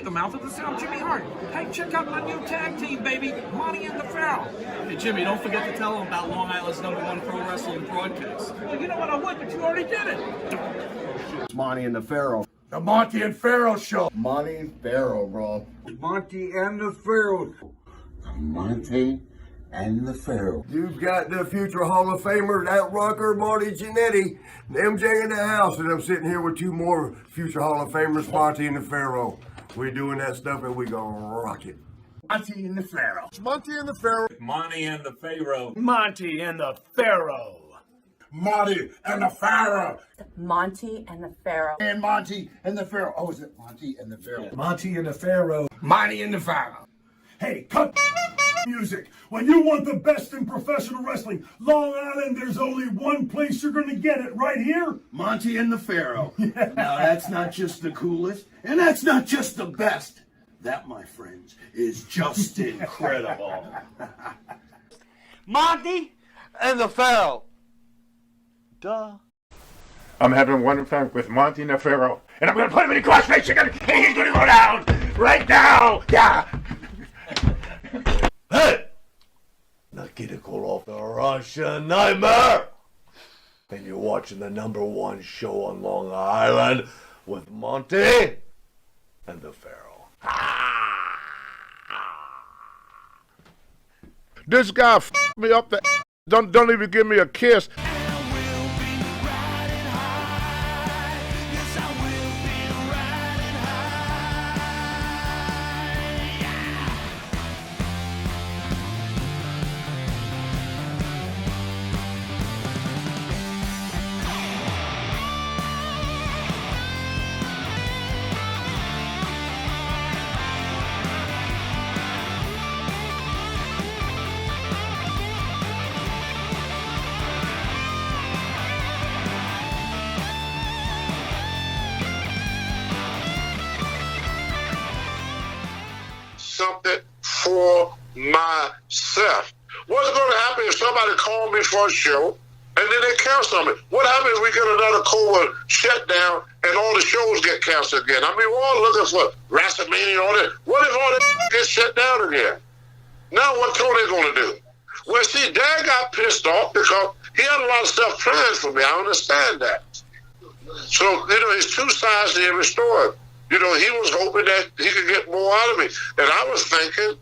the mouth of the South, Jimmy Hart. Hey, check out my new tag team, baby, Monty and the Pharaoh. Hey, Jimmy, don't forget to tell them about Long Island's #1 pro wrestling broadcast. Well, you know what, I would, but you already did it. It's Monty and the Pharaoh. The Monty and Pharaoh Show. Monty and Pharaoh, bro. Monty and the Pharaoh. The Monty and the Pharaoh. You've got the future Hall of Famer, that rocker, Marty Jannetty, MJ in the house, and I'm sitting here with two more future Hall of Famers, Monty and the Pharaoh. We're doing that stuff and we gonna rock it. Monty and the Pharaoh. It's Monty and the Pharaoh. Monty and the Pharaoh. Monty and the Pharaoh. Monty and the Pharaoh. Monty and the Pharaoh. And Monty and the Pharaoh. Oh, is it Monty and the Pharaoh? Monty and the Pharaoh. Monty and the Pharaoh. Hey, cut music. When you want the best in professional wrestling, Long Island, there's only one place you're going to get it, right here. Monty and the Pharaoh. Now, that's not just the coolest, and that's not just the best. That, my friends, is just incredible. Monty and the Pharaoh. Duh. I'm having one fun with Monty and the Pharaoh, and I'm going to put him in the crossface chicken, and he's going to go down right now. Yeah. Hey! Nikita Koloff, the Russian Nightmare! And you're watching the #1 show on Long Island with Monty and the Pharaoh. This guy f***ed me up the don't even give me a kiss. Something for myself. What's going to happen if somebody called me for a show and then they cancel me? What happens if we get another COVID shutdown and all the shows get canceled again? I mean, we're all looking for WrestleMania and all that. What if all that gets shut down again? Now what Tony going to do? Well, see, Dad got pissed off because he had a lot of stuff planned for me. I understand that. So, there's two sides to every story. He was hoping that he could get more out of me. And I was thinking,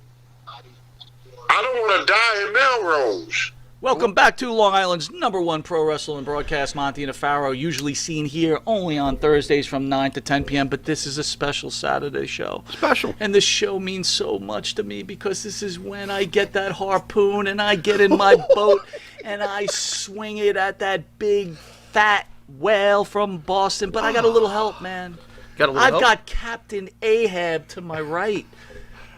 I don't want to die in Melrose. Welcome back to Long Island's #1 pro wrestling broadcast, Monty and the Pharaoh, usually seen here only on Thursdays from 9 to 10 p.m., but this is a special Saturday show. Special. And this show means so much to me because this is when I get that harpoon and I get in my boat and I swing it at that big, fat whale from Boston. But I got a little help, man. I've got Captain Ahab to my right.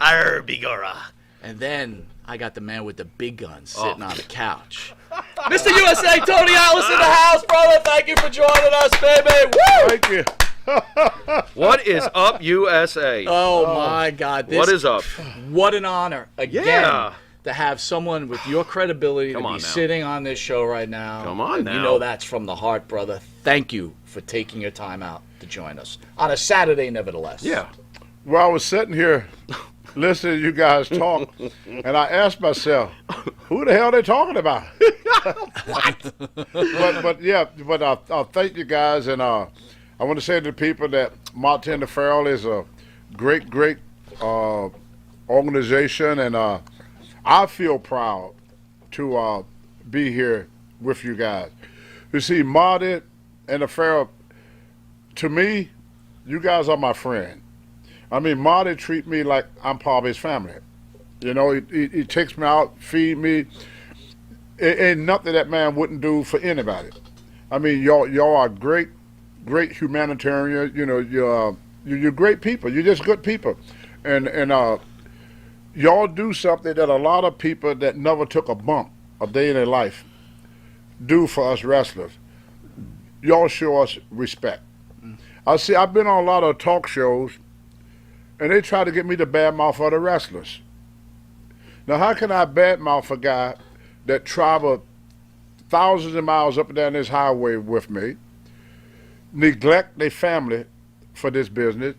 Arr, Bigora. And then I got the man with the big gun sitting on the couch. Mr. USA, Tony Ellis in the house, brother. Thank you for joining us, baby. Woo! Thank you. What is up, USA? Oh, my God. What is up? What an honor, again, Yeah. to have someone with your credibility Come to on be now. sitting on this show right now. Come on now. You know that's from the heart, brother. Thank you for taking your time out to join us on a Saturday, nevertheless. Yeah. Well, I was sitting here listening to you guys talk, and I asked myself, who the hell are they talking about? but I thank you guys, and I want to say to the people that Monty and the Pharaoh is a great organization, and I feel proud to be here with you guys. You see, Monty and the Pharaoh, to me, you guys are my friend. I mean, Marty treat me like I'm part of his family. He takes me out, feed me. Ain't nothing that man wouldn't do for anybody. I mean, y'all are great humanitarian. You're great people. You're just good people, and y'all do something that a lot of people that never took a bump a day in their life do for us wrestlers. Y'all show us respect. I've been on a lot of talk shows, and they try to get me to badmouth other wrestlers. Now, how can I badmouth a guy that traveled thousands of miles up and down this highway with me, neglect their family for this business,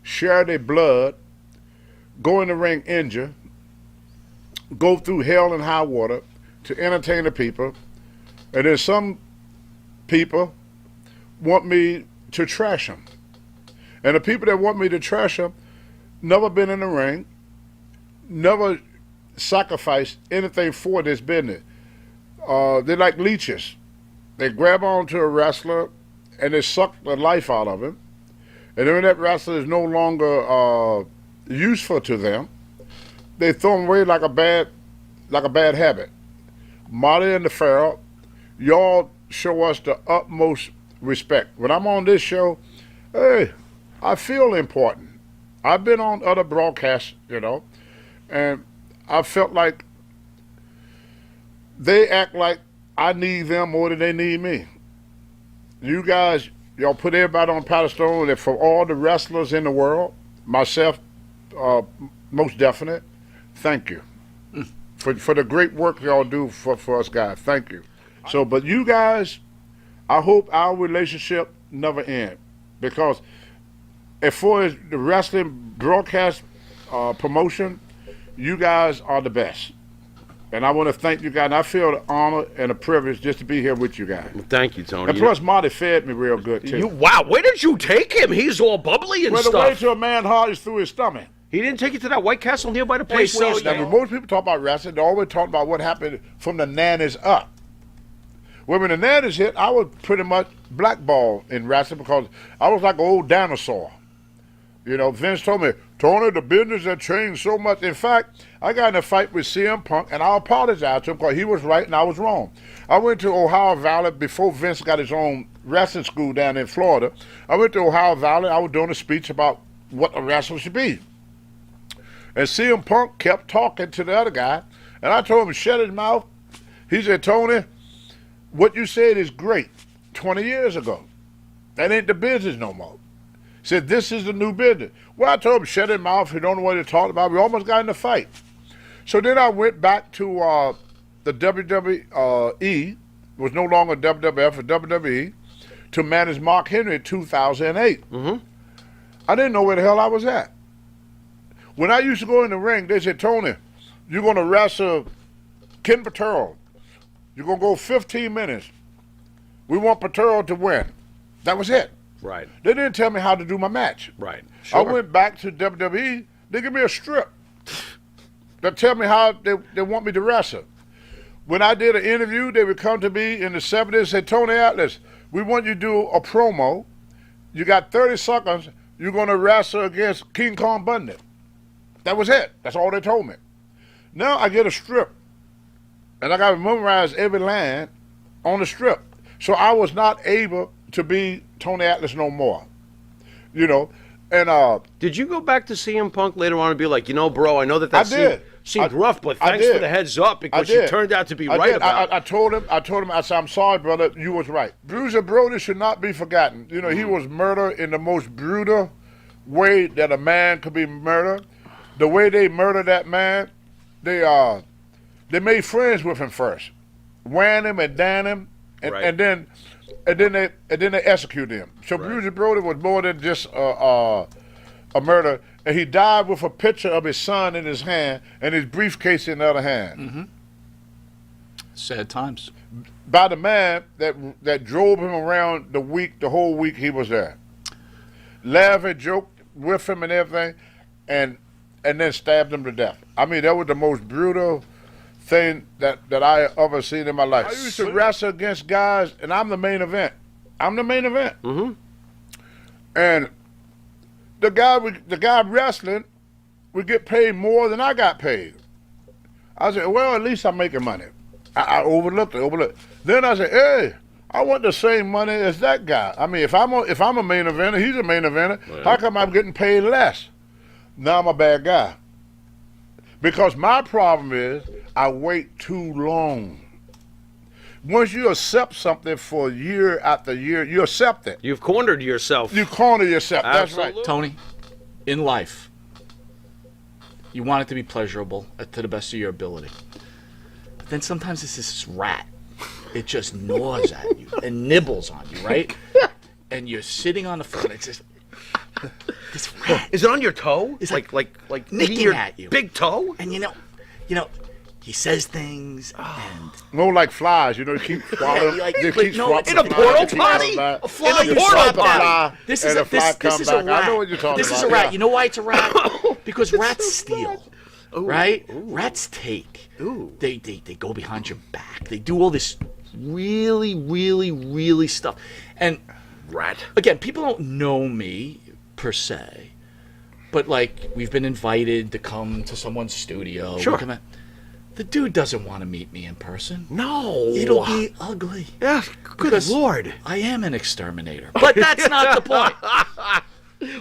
share their blood, go in the ring injured, go through hell and high water to entertain the people, and then some people want me to trash them. And the people that want me to trash them never been in the ring, never sacrificed anything for this business. They're like leeches. They grab onto a wrestler and they suck the life out of him. And then when that wrestler is no longer useful to them, they throw him away like a bad habit. Marty and the Pharaoh, y'all show us the utmost respect. When I'm on this show, hey, I feel important. I've been on other broadcasts, and I felt like they act like I need them more than they need me. You guys, y'all put everybody on a pedestal, and for all the wrestlers in the world, myself, most definite, thank you. For the great work y'all do for us guys. Thank you. So, but you guys, I hope our relationship never ends, because as far as the wrestling broadcast promotion, you guys are the best. And I want to thank you guys. And I feel the honor and a privilege just to be here with you guys. Thank you, Tony. And plus, Marty fed me real good, too. Wow, where did you take him? He's all bubbly and stuff. The way to a man's heart is through his stomach. He didn't take you to that White Castle nearby the place Now, when most people talk about wrestling, they always talk about what happened from the nannies up. Well, when the nannies hit, I was pretty much blackballed in wrestling because I was like an old dinosaur. Vince told me, Tony, the business has changed so much. In fact, I got in a fight with CM Punk, and I apologized to him because he was right and I was wrong. I went to Ohio Valley before Vince got his own wrestling school down in Florida. I went to Ohio Valley. I was doing a speech about what a wrestler should be. And CM Punk kept talking to the other guy, and I told him to shut his mouth. He said, Tony, what you said is great 20 years ago. That ain't the business no more. He said, this is the new business. Well, I told him, shut his mouth. He don't know what he's talking about. We almost got in a fight. So then I went back to the WWE, it was no longer WWF or WWE, to manage Mark Henry in 2008. I didn't know where the hell I was at. When I used to go in the ring, they said, Tony, you're going to wrestle Ken Patero. You're going to go 15 minutes. We want Patero to win. That was it. Right. They didn't tell me how to do my match. Right. Sure. I went back to WWE. They give me a strip. They tell me how they want me to wrestle. When I did an interview, they would come to me in the 70s and say, Tony Atlas, we want you to do a promo. You got 30 seconds. You're going to wrestle against King Kong Bundy. That was it. That's all they told me. Now I get a strip. And I got to memorize every line on the strip. So I was not able to be Tony Atlas no more. And did you go back to CM Punk later on and be like, bro, I know that seemed rough, but thanks for the heads up because you turned out to be right about it. I told him, I said, I'm sorry, brother, you was right. Bruiser Brody should not be forgotten. He was murdered in the most brutal way that a man could be murdered. The way they murdered that man, they made friends with him first, ran him and dan him, and then they executed him. So Bruiser Brody was more than just a murder, and he died with a picture of his son in his hand and his briefcase in the other hand. Sad times. By the man that drove him around the whole week he was there, laughing, joked with him and everything, and then stabbed him to death. I mean, that was the most brutal thing that I ever seen in my life. I used to wrestle against guys, and I'm the main event. And the guy wrestling would get paid more than I got paid. I said, well, at least I'm making money. I overlooked it. Then I said, hey, I want the same money as that guy. I mean, if I'm a main eventer, he's a main eventer. Well, how come I'm getting paid less? Now I'm a bad guy. Because my problem is I wait too long. Once you accept something for year after year, you accept it. You've cornered yourself. You corner yourself. Absolutely. That's right. Tony, in life, you want it to be pleasurable to the best of your ability. But then sometimes it's this rat. It just gnaws at you and nibbles on you, right? And you're sitting on the floor. And it's just, This rat Is it on your toe? is like nicking eating your at you. big toe? And you know, he says things and No, like flies, you keep swallowing. like- they but keep no, swapping in a flies, portal keep potty? coming back. a fly In a you portal swap potty. out. This is And a a fly this come is a back. rat. I know what you're talking This is a about, rat. yeah. You know why it's a rat? Because rats steal. Right? Rats take. They go behind your back. They do all this really, really, really stuff. And Rat. again, people don't know me per se, but like we've been invited to come to someone's studio. Sure. The dude doesn't want to meet me in person. No. It'll be ugly. Yeah, good Because Lord. I am an exterminator. But that's not the point.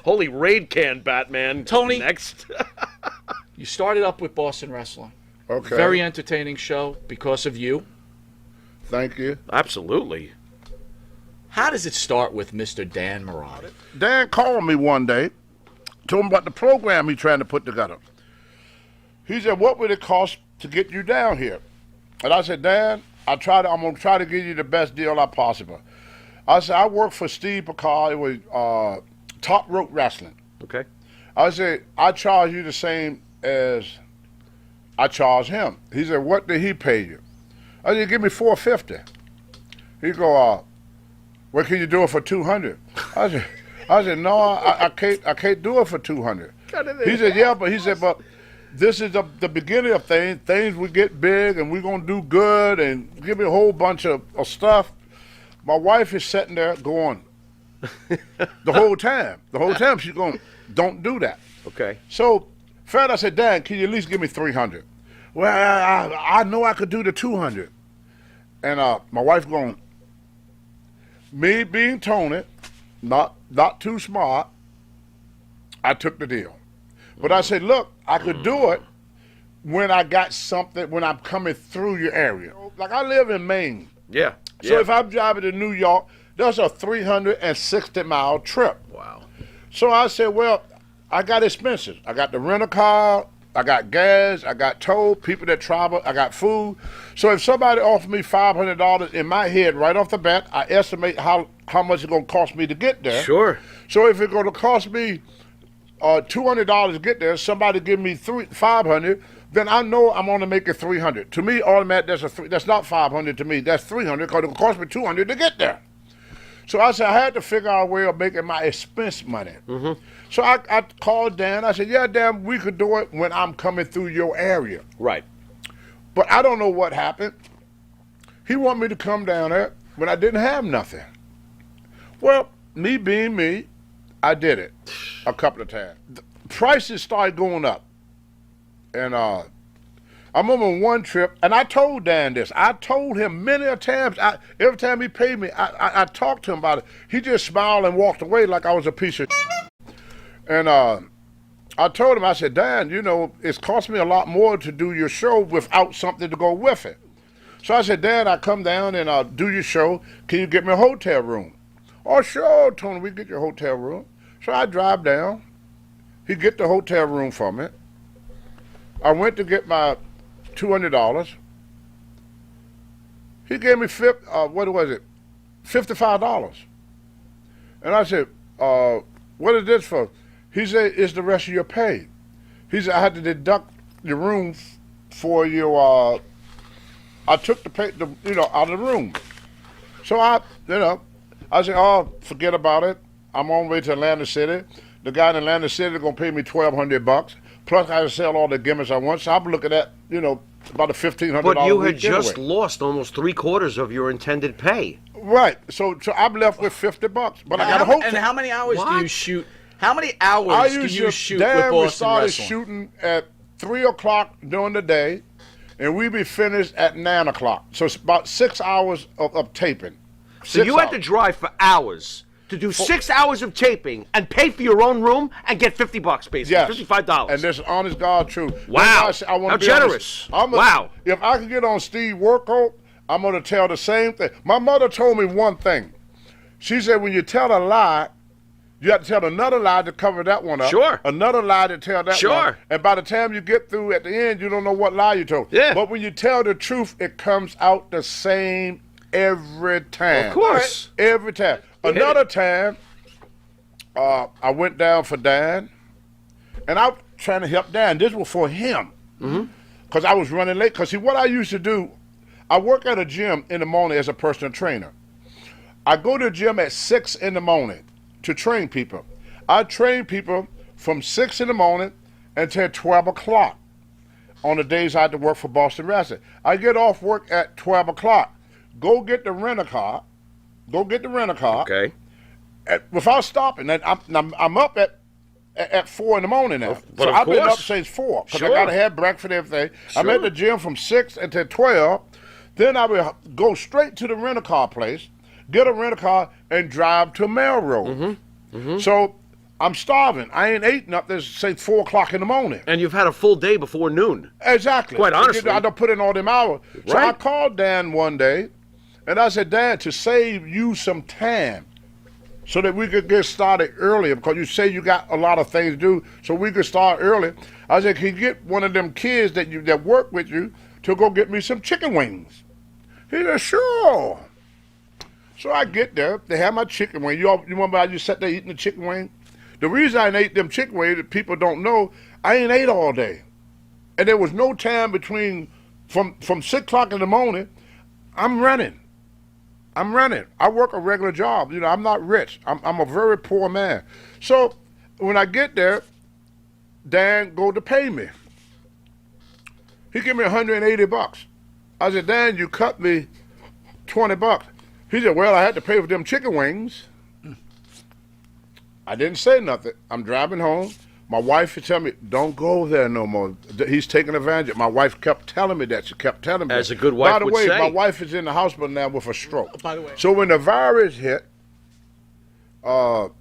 Holy raid can, Batman. Tony. Next. You started up with Boston Wrestling. Okay. Very entertaining show because of you. Thank you. Absolutely. How does it start with Mr. Dan Marotti? Dan called me one day, told me about the program he's trying to put together. He said, "What would it cost to get you down here?" And I said, "Dan, I'm gonna try to give you the best deal I possible." I said, "I work for Steve Picard. It was Top Rope Wrestling." Okay. I said, "I charge you the same as I charge him." He said, "What did he pay you?" I said, "Give me $450." He go, "Well, can you do it for $200?" I said, "No, I can't do it for $200." He said, "Yeah, but this is the beginning of things. Things will get big, and we're gonna do good, and give me a whole bunch of stuff." My wife is sitting there going, the whole time she's going, "Don't do that." Okay. So, Fred, I said, "Dan, can you at least give me $300?" "Well, I know I could do the $200. And my wife going, me being Tony, not too smart, I took the deal. But I said, "Look, I could do it when I got something, when I'm coming through your area." Like, I live in Maine. Yeah. So if I'm driving to New York, that's a 360-mile trip. Wow. So I said, "Well, I got expenses. I got to rent a car, I got gas, I got toll, people that travel, I got food." So if somebody offered me $500 in my head right off the bat, I estimate how much it's going to cost me to get there. Sure. So if it's going to cost me $200 to get there, somebody give me $500, then I know I'm going to make it $300. To me, automatic, that's not $500 to me. That's $300 because it will cost me $200 to get there. So I said I had to figure out a way of making my expense money. Mm-hmm. So I called Dan. I said, "Yeah, Dan, we could do it when I'm coming through your area." Right. But I don't know what happened. He wanted me to come down there when I didn't have nothing. Well, me being me, I did it a couple of times. The prices started going up. And I remember one trip, and I told Dan this. I told him many a times. Every time he paid me, I talked to him about it. He just smiled and walked away like I was a piece of shit. And I told him, I said, "Dan, it's cost me a lot more to do your show without something to go with it." So I said, "Dan, I come down and I'll do your show. Can you get me a hotel room?" "Oh, sure, Tony, we get your hotel room." So I drive down. He get the hotel room for me. I went to get my $200. He gave me $55. And I said, "What is this for?" He said, "It's the rest of your pay." He said, "I had to deduct your room for your, I took the pay, out of the room." So I said, "Oh, forget about it. I'm on my way to Atlantic City. The guy in Atlantic City is going to pay me $1,200. Plus, I had to sell all the gimmicks I want." So I'm looking at, about a $1,500 But you had week just anyway. lost almost 3/4 of your intended pay. Right. So I'm left with $50. But I got a hotel. And how many hours do you shoot? How many hours do you shoot Dan, with we Boston started Wrestling? shooting at 3 o'clock during the day, and we be finished at 9 o'clock. So it's about 6 hours of taping. So you had to drive for hours to do 6 hours of taping and pay for your own room and get $50 basically, Yes. $55. And this is honest God truth. Wow. That's why I wanna How be generous. honest. Wow. If I could get on Steve Workout, I'm going to tell the same thing. My mother told me one thing. She said, when you tell a lie, you have to tell another lie to cover that one up. Sure. Another lie to tell that Sure. one. And by the time you get through at the end, you don't know what lie you told. Yeah. But when you tell the truth, it comes out the same every time. Of course. Every time. Another time, I went down for Dan, and I was trying to help Dan. This was for him, because I was running late. Because see, what I used to do, I work at a gym in the morning as a personal trainer. I go to the gym at 6 in the morning to train people. I train people from 6 in the morning until 12 o'clock on the days I had to work for Boston Wrestling. I get off work at 12 o'clock. Go get the rent-a-car. Okay. Without stopping. And I'm up at 4 in the morning now. But so of I've been course. up since 4 because Sure. I got to have breakfast and everything. I'm Sure. at the gym from 6 until 12. Then I will go straight to the rent-a-car place, get a rent-a-car, and drive to Melrose. So I'm starving. I ain't eating up there since 4 o'clock in the morning. And you've had a full day before noon. Exactly. Quite honestly. I don't put in all them hours. So I Right. called Dan one day, and I said, Dan, to save you some time so that we could get started earlier, because you say you got a lot of things to do, so we could start early. I said, can you get one of them kids that work with you to go get me some chicken wings? He said, sure. So I get there. They have my chicken wing. You remember I just sat there eating the chicken wing? The reason I ain't ate them chicken wings that people don't know, I ain't ate all day. And there was no time between, from 6 o'clock in the morning, I'm running. I work a regular job. You know, I'm not rich. I'm a very poor man. So when I get there, Dan go to pay me. He give me $180. I said, Dan, you cut me $20. He said, well, I had to pay for them chicken wings. I didn't say nothing. I'm driving home. My wife would tell me, don't go there no more. He's taking advantage. My wife kept telling me that. She kept telling me. As a good wife By the would way, say. my wife is in the hospital now with a stroke. By the way. So when the virus hit, the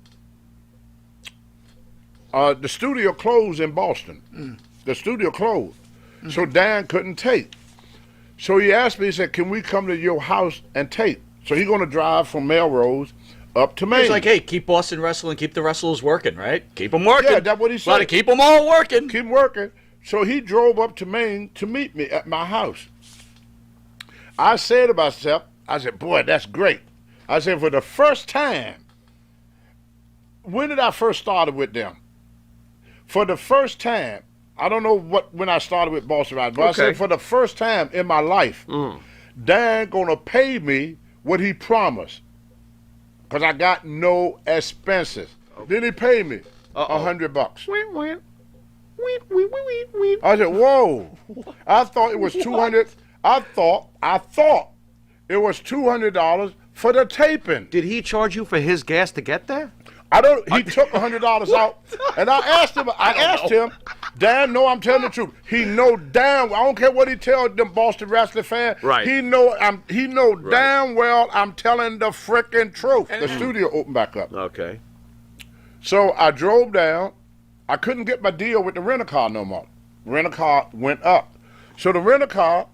studio closed in Boston. The studio closed. So Dan couldn't tape. So he asked me, he said, can we come to your house and tape? So he's going to drive from Melrose up to Maine. He's like, hey, keep Boston wrestling, keep the wrestlers working, right? Keep them working. Yeah, that's what he said. Gotta keep them all working. Keep working. So he drove up to Maine to meet me at my house. I said to myself, I said, boy, that's great. I said, for the first time, when did I first started with them? For the first time, I don't know when I started with Boston Rise, but I said for the first time in my life, Dan gonna pay me what he promised, because I got no expenses. Then he paid me $100. I said, whoa. I thought it was 200. I thought it was $200 for the taping. Did he charge you for his gas to get there? I don't. He took $100 out, and I asked him. Dan, no, I'm telling the truth. He know damn. I don't care what he tell them Boston wrestling fans. Right. He know. He know damn well. I'm telling the frickin' truth. The studio opened back up. Okay. So I drove down. I couldn't get my deal with the rent-a-car no more. Rent-a-car went up. So the rent-a-car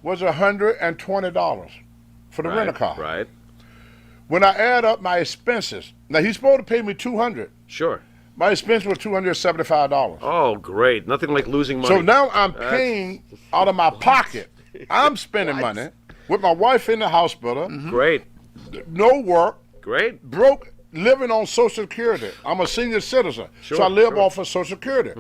was $120 for the rent-a-car. Right. When I add up my expenses, now he's supposed to pay me $200. Sure. My expense was $275. Oh, great. Nothing like losing money. So now I'm paying out of my pocket. I'm spending money with my wife in the hospital. Great. No work. Great. Broke, living on Social Security. I'm a senior citizen, so I live off of Social Security.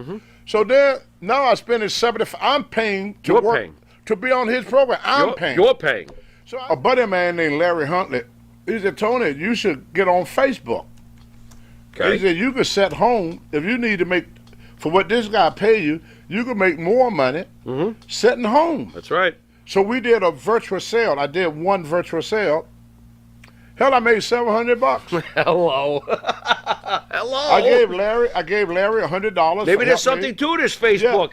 So then now I'm spending $75. I'm paying to You're work paying. to be on his program. I'm paying. You're paying. So a buddy of mine named Larry Huntley, he said, Tony, you should get on Facebook. Okay. He said, you could set home, if you need to make, for what this guy pay you, you could make more money sitting home. That's right. So we did a virtual sale. I did one virtual sale. Hell, I made $700. Hello. Hello. I gave Larry $100. Maybe there's something to this Facebook.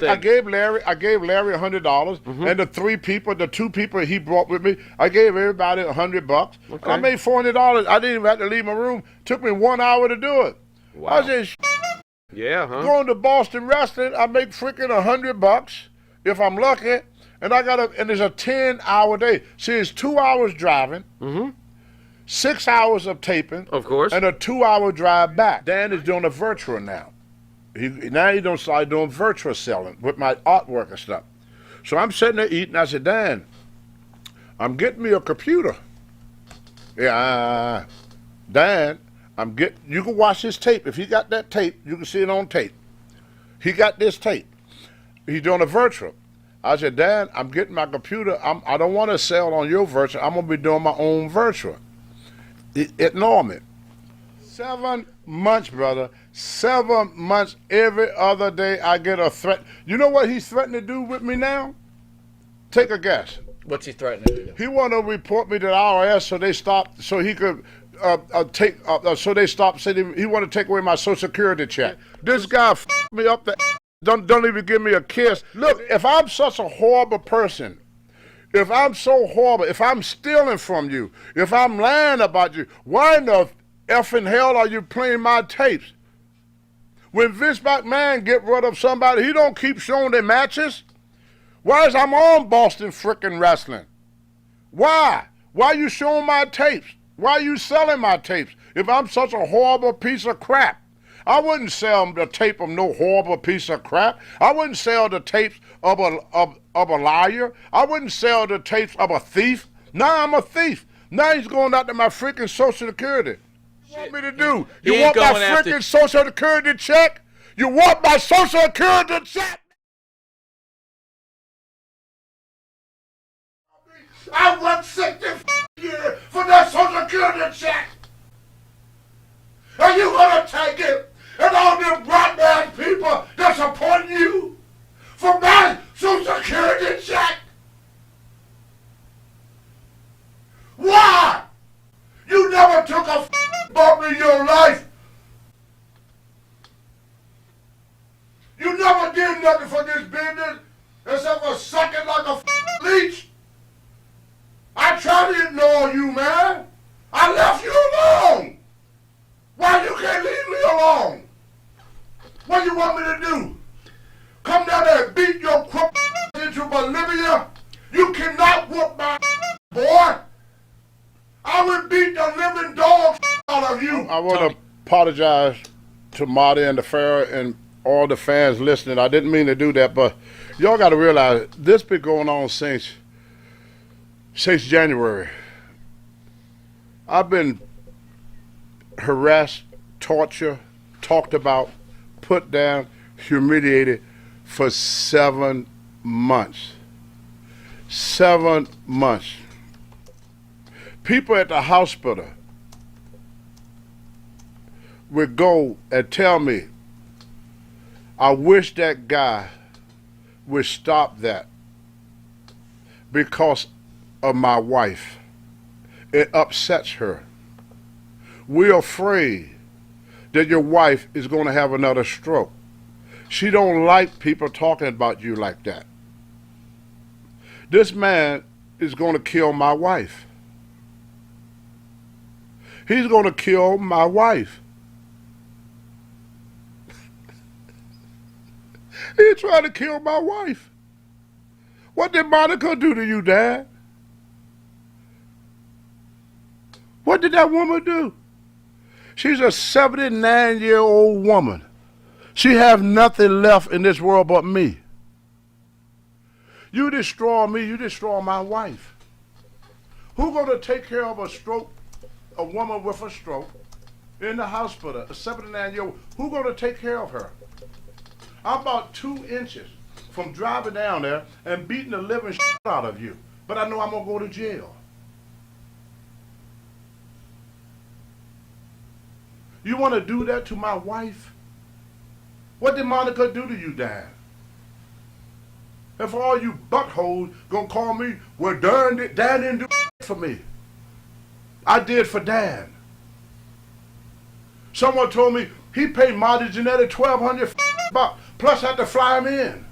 I gave Larry $100, and the two people he brought with me, I gave everybody $100. Okay. I made $400. I didn't even have to leave my room. Took me 1 hour to do it. Wow. I said, Yeah, huh? going to Boston Wrestling, I make freaking $100 if I'm lucky, and and it's a 10-hour day. See, it's 2 hours driving. 6 hours of taping, Of course. and a 2-hour drive back. Dan is doing a virtual now. Now he don't start doing virtual selling with my artwork and stuff. So I'm sitting there eating. I said, Dan, I'm getting me a computer. Yeah, Dan, You can watch his tape. If he got that tape, you can see it on tape. He got this tape. He's doing a virtual. I said, Dad, I'm getting my computer. I don't want to sell on your virtual. I'm going to be doing my own virtual. Ignore me. 7 months, brother. 7 months. Every other day I get a threat. You know what he's threatening to do with me now? Take a guess. What's he threatening to do? He want to report me to the IRS so they stop, so he could so they stop saying he want to take away my Social Security check. This guy f***ed me up the don't even give me a kiss. Look, if I'm such a horrible person, if I'm so horrible, if I'm stealing from you, if I'm lying about you, why in the effing hell are you playing my tapes? When Vince McMahon get rid of somebody, he don't keep showing their matches. Why is I'm on Boston frickin' Wrestling? Why? Why you showing my tapes? Why you selling my tapes? If I'm such a horrible piece of crap, I wouldn't sell the tape of no horrible piece of crap. I wouldn't sell the tapes of a liar. I wouldn't sell the tapes of a thief. Now I'm a thief. Now he's going after my freaking Social Security. What you want me to do? You want my freaking Social Security check? You want my Social Security check? I worked 60 years for that Social Security check. Are you gonna take it? And all them black man people that support you for my Social Security check? Why? You never took a bump in your life. You never did nothing for this business except for sucking like a leech. I tried to ignore you, man. I left you alone. Why you can't leave me alone? What you want me to do? Come down there and beat your crook into Bolivia? You cannot whoop my boy. I would beat the living dog out of you. I want to apologize to Marty and the Pharaoh and all the fans listening. I didn't mean to do that, but y'all got to realize this been going on since January. I've been harassed, tortured, talked about, put down, humiliated for 7 months. 7 months. People at the hospital would go and tell me, I wish that guy would stop that because of my wife. It upsets her. We're afraid that your wife is going to have another stroke. She don't like people talking about you like that. This man is going to kill my wife. He's going to kill my wife. He's trying to kill my wife. What did Monica do to you, Dad? What did that woman do? She's a 79-year-old woman. She have nothing left in this world but me. You destroy me, you destroy my wife. Who gonna take care of a stroke, a woman with a stroke in the hospital, a 79-year-old? Who gonna take care of her? I'm about 2 inches from driving down there and beating the living shit out of you. But I know I'm gonna go to jail. You want to do that to my wife? What did Monica do to you, Dan? And for all you buttholes gonna call me, well, Dan didn't do for me. I did for Dan. Someone told me he paid Marty Jannetty $1,200 plus had to fly him in.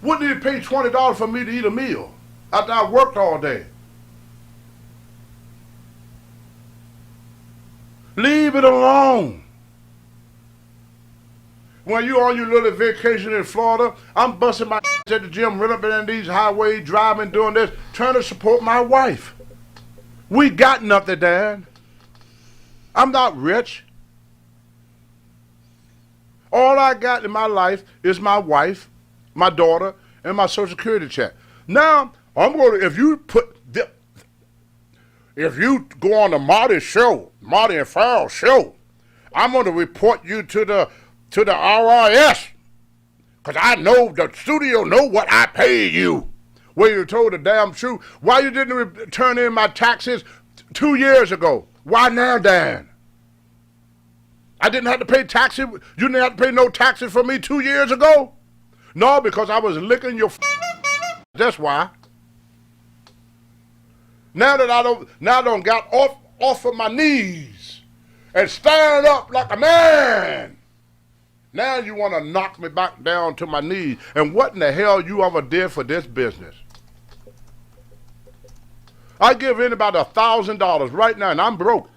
Wouldn't he pay $20 for me to eat a meal after I worked all day? Leave it alone. When you on your little vacation in Florida, I'm busting my ass at the gym, running up in these highways, driving, doing this, trying to support my wife. We got nothing, Dad. I'm not rich. All I got in my life is my wife, my daughter, and my Social Security check. Now, I'm going to, if you go on the Marty and Farrell show, I'm going to report you to the RIS. Because I know the studio know what I paid you. Well, you told the damn truth. Why you didn't turn in my taxes 2 years ago? Why now, Dan? I didn't have to pay taxes. You didn't have to pay no taxes for me 2 years ago? No, because I was licking your That's why. Now that I don't got off of my knees and stand up like a man. Now you want to knock me back down to my knees. And what in the hell you ever did for this business? I give anybody $1,000 right now, and I'm broke.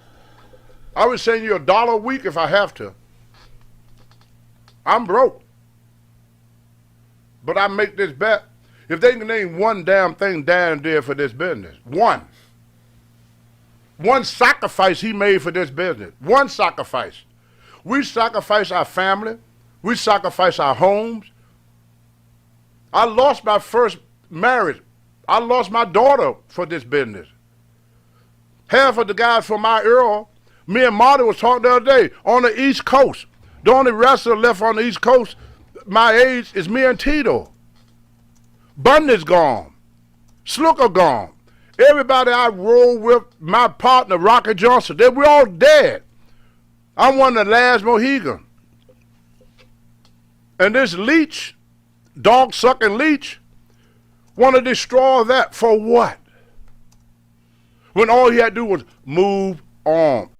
I would send you $1 a week if I have to. I'm broke. But I make this bet. If they can name one damn thing Dan did for this business, one sacrifice he made for this business, one sacrifice. We sacrifice our family. We sacrifice our homes. I lost my first marriage. I lost my daughter for this business. Half of the guys from my era, me and Marty was talking the other day, on the East Coast. The only wrestler left on the East Coast my age is me and Tito. Bundy's gone. Slooker gone. Everybody I rolled with, my partner, Rocky Johnson, we're all dead. I'm one of the last Mohican. And this leech, dog-sucking leech, want to destroy that for what? When all he had to do was move on.